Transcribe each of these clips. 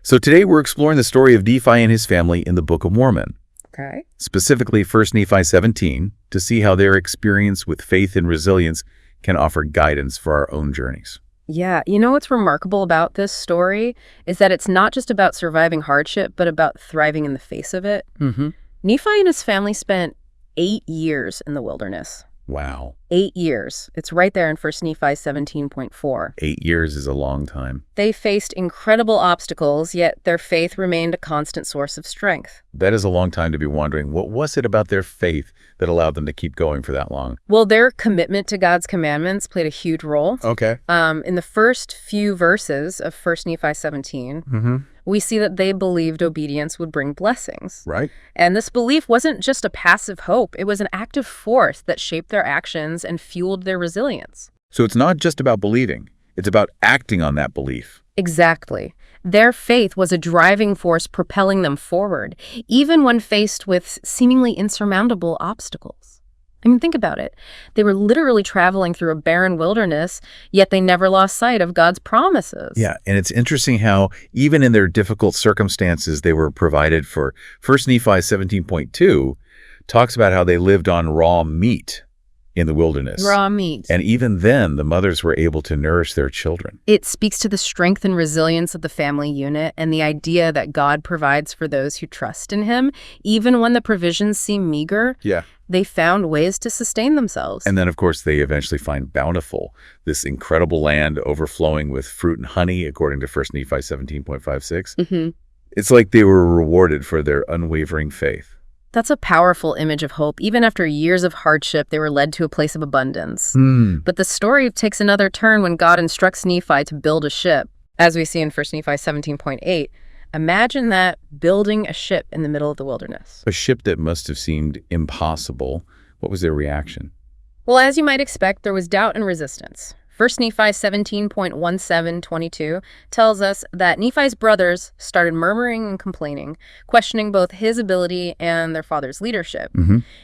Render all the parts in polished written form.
So today we're exploring the story of Nephi and his family in the Book of Mormon. Okay. Specifically 1 Nephi 17, to see how their experience with faith and resilience can offer guidance for our own journeys. Yeah, you know what's remarkable about this story is that it's not just about surviving hardship, but about thriving in the face of it. Mm-hmm. Nephi and his family spent 8 years in the wilderness. Wow. 8 years. It's right there in 1 Nephi 17.4. 8 years is a long time. They faced incredible obstacles, yet their faith remained a constant source of strength. That is a long time to be wondering, what was it about their faith that allowed them to keep going for that long? Well, their commitment to God's commandments played a huge role. Okay. In the first few verses of 1 Nephi 17, we see that they believed obedience would bring blessings. Right. And this belief wasn't just a passive hope. It was an active force that shaped their actions and fueled their resilience. So it's not just about believing. It's about acting on that belief. Exactly. Their faith was a driving force propelling them forward, even when faced with seemingly insurmountable obstacles. I mean, think about it. They were literally traveling through a barren wilderness, yet they never lost sight of God's promises. Yeah, and it's interesting how even in their difficult circumstances, they were provided for. 1 Nephi 17.2 talks about how they lived on raw meat in the wilderness. Raw meat. And even then, the mothers were able to nourish their children. It speaks to the strength and resilience of the family unit and the idea that God provides for those who trust in him. Even when the provisions seem meager, Yeah. they found ways to sustain themselves. And then, of course, they eventually find Bountiful, this incredible land overflowing with fruit and honey, according to 1 Nephi 17.56. It's like they were rewarded for their unwavering faith. That's a powerful image of hope. Even after years of hardship, they were led to a place of abundance. But the story takes another turn when God instructs Nephi to build a ship, as we see in 1 Nephi 17.8. Imagine that, building a ship in the middle of the wilderness. A ship that must have seemed impossible. What was their reaction? Well, as you might expect, there was doubt and resistance. 1 Nephi 17.1722 tells us that Nephi's brothers started murmuring and complaining, questioning both his ability and their father's leadership.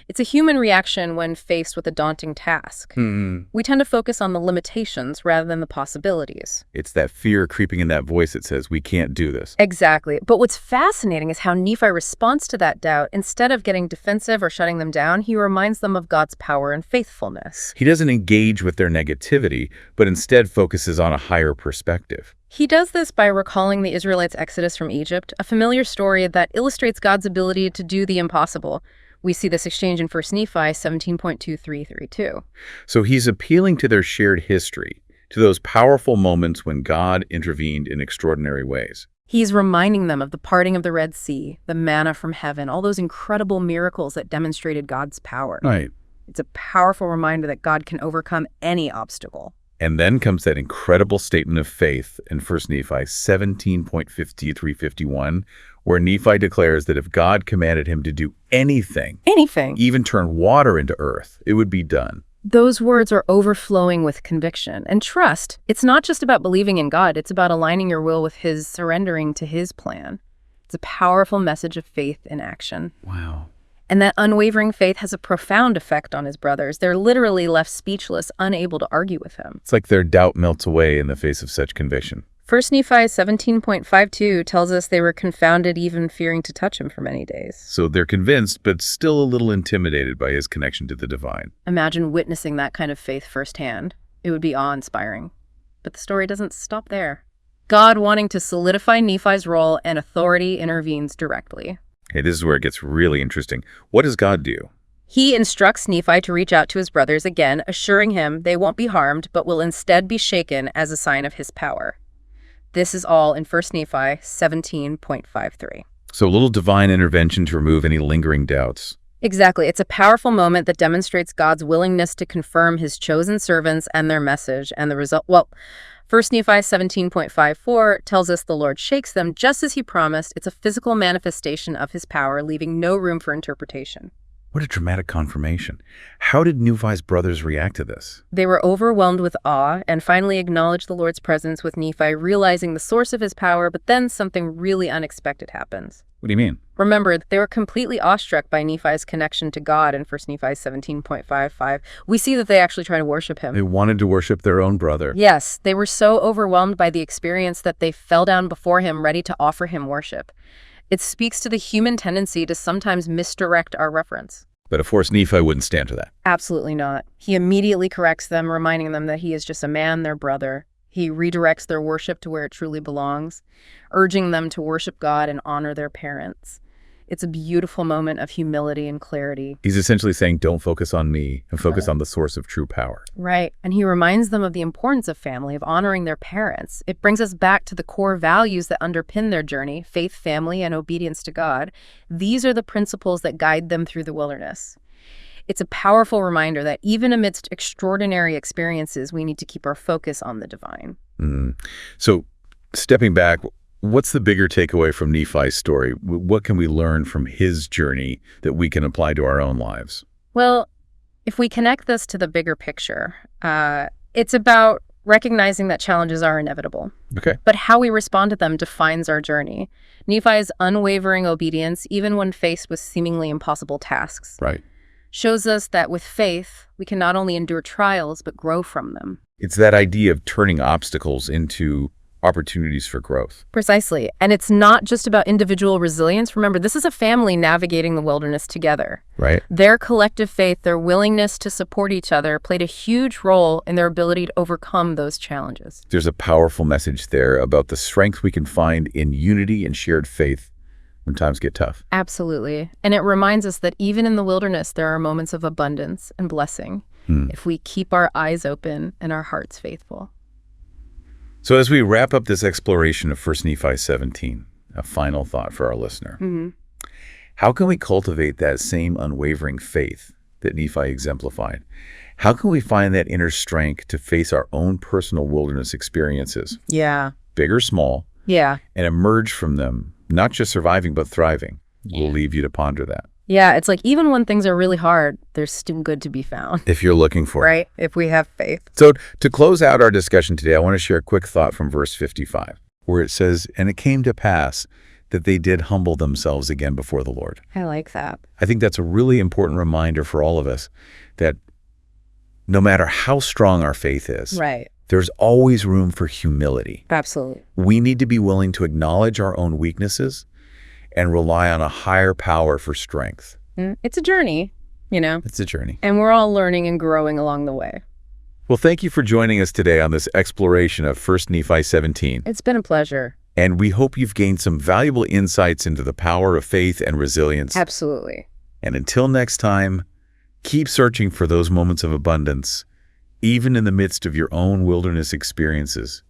It's a human reaction when faced with a daunting task. We tend to focus on the limitations rather than the possibilities. It's that fear creeping in that voice that says, we can't do this. Exactly. But what's fascinating is how Nephi responds to that doubt. Instead of getting defensive or shutting them down, he reminds them of God's power and faithfulness. He doesn't engage with their negativity, but instead focuses on a higher perspective. He does this by recalling the Israelites' exodus from Egypt, a familiar story that illustrates God's ability to do the impossible. We see this exchange in 1 Nephi 17.2332. So he's appealing to their shared history, to those powerful moments when God intervened in extraordinary ways. He's reminding them of the parting of the Red Sea, the manna from heaven, all those incredible miracles that demonstrated God's power. Right. It's a powerful reminder that God can overcome any obstacle. And then comes that incredible statement of faith in 1 Nephi 17.5351, where Nephi declares that if God commanded him to do anything, even turn water into earth, it would be done. Those words are overflowing with conviction and trust. It's not just about believing in God. It's about aligning your will with his, surrendering to his plan. It's a powerful message of faith in action. Wow. And that unwavering faith has a profound effect on his brothers. They're literally left speechless, unable to argue with him. It's like their doubt melts away in the face of such conviction. 1 Nephi 17.52 tells us they were confounded, even fearing to touch him for many days. So they're convinced, but still a little intimidated by his connection to the divine. Imagine witnessing that kind of faith firsthand. It would be awe-inspiring. But the story doesn't stop there. God, wanting to solidify Nephi's role and authority, intervenes directly. Okay, this is where it gets really interesting. What does God do? He instructs Nephi to reach out to his brothers again, assuring him they won't be harmed, but will instead be shaken as a sign of his power. This is all in 1 Nephi 17.53. So a little divine intervention to remove any lingering doubts. Exactly. It's a powerful moment that demonstrates God's willingness to confirm his chosen servants and their message, and the result, 1 Nephi 17.54 tells us the Lord shakes them just as he promised. It's a physical manifestation of his power, leaving no room for interpretation. What a dramatic confirmation. How did Nephi's brothers react to this? They were overwhelmed with awe and finally acknowledged the Lord's presence with Nephi, realizing the source of his power, but then something really unexpected happens. What do you mean? Remember, they were completely awestruck by Nephi's connection to God in 1 Nephi 17.55. We see that they actually try to worship him. They wanted to worship their own brother. Yes, they were so overwhelmed by the experience that they fell down before him, ready to offer him worship. It speaks to the human tendency to sometimes misdirect our reference. But of course, Nephi wouldn't stand for that. Absolutely not. He immediately corrects them, reminding them that he is just a man, their brother. He redirects their worship to where it truly belongs, urging them to worship God and honor their parents. It's a beautiful moment of humility and clarity. He's essentially saying, don't focus on me and focus on the source of true power. Right. And he reminds them of the importance of family, of honoring their parents. It brings us back to the core values that underpin their journey: faith, family, and obedience to God. These are the principles that guide them through the wilderness. It's a powerful reminder that even amidst extraordinary experiences, we need to keep our focus on the divine. So, stepping back, what's the bigger takeaway from Nephi's story? What can we learn from his journey that we can apply to our own lives? Well, if we connect this to the bigger picture, it's about recognizing that challenges are inevitable. Okay. But how we respond to them defines our journey. Nephi's unwavering obedience, even when faced with seemingly impossible tasks, Right. shows us that with faith, we can not only endure trials, but grow from them. It's that idea of turning obstacles into opportunities for growth. Precisely. And it's not just about individual resilience. Remember, this is a family navigating the wilderness together. Right. Their collective faith, their willingness to support each other, played a huge role in their ability to overcome those challenges. There's a powerful message there about the strength we can find in unity and shared faith when times get tough. Absolutely. And it reminds us that even in the wilderness, there are moments of abundance and blessing if we keep our eyes open and our hearts faithful. So as we wrap up this exploration of 1 Nephi 17, a final thought for our listener. How can we cultivate that same unwavering faith that Nephi exemplified? How can we find that inner strength to face our own personal wilderness experiences, Yeah. big or small, Yeah. and emerge from them, not just surviving, but thriving? We'll leave you to ponder that. Yeah. It's like even when things are really hard, there's still good to be found. If you're looking for it. Right? If we have faith. So to close out our discussion today, I want to share a quick thought from verse 55, where it says, "And it came to pass that they did humble themselves again before the Lord." I like that. I think that's a really important reminder for all of us that no matter how strong our faith is, Right. there's always room for humility. Absolutely. We need to be willing to acknowledge our own weaknesses and rely on a higher power for strength. It's a journey, you know, It's a journey. and we're all learning and growing along the way. Well, thank you for joining us today on this exploration of 1 Nephi 17. It's been a pleasure. And we hope you've gained some valuable insights into the power of faith and resilience. Absolutely. And until next time, keep searching for those moments of abundance, even in the midst of your own wilderness experiences.